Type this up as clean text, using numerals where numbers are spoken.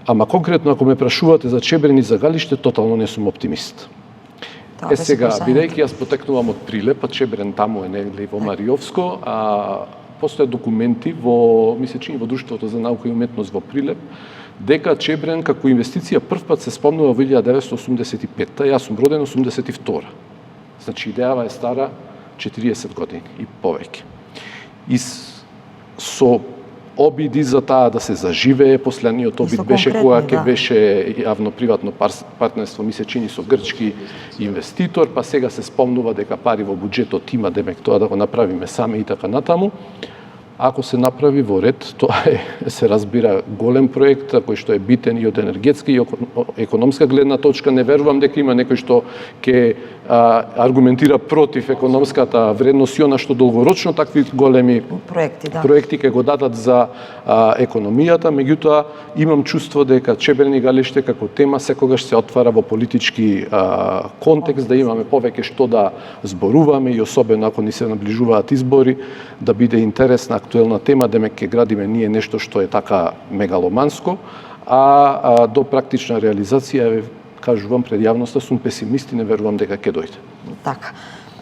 Ама конкретно ако ме прашувате за Чебрен и за Галиште, тотално не сум оптимист. Сега, бидејќи јас потекнувам од Прилеп, а Чебрен таму е нели во Мариовско, постојат документи во, ми се чини, во Друштвото за наука и уметност во Прилеп, дека Чебрен како инвестиција првпат се спомнува во 1985-та, јас сум роден 82-та. Значи идејава е стара 40 години и повеќе. И со обиди за таа да се заживее, последниот обид беше кога ќе беше јавно-приватно партнерство, ми се чини со грчки инвеститор, па сега се спомнува дека пари во буџетот има, демек тоа да го направиме сами и така натаму. Ако се направи во ред, тоа се разбира голем проект кој што е битен и од енергетска и економска гледна точка. Не верувам дека има некој што ќе аргументира против економската вредност и она што долгорочно такви големи проекти ќе го дадат за економијата. Меѓутоа, имам чувство дека Чебрен и Галиште како тема секогаш се отвара во политички контекст, да имаме повеќе што да зборуваме и особено ако ни се наближуваат избори, да биде интересна актуелна тема, демек ќе градиме ние нешто што е така мегаломанско, а до практична реализација, кажувам пред јавноста, сум песимист и не верувам дека ќе дојде. Така.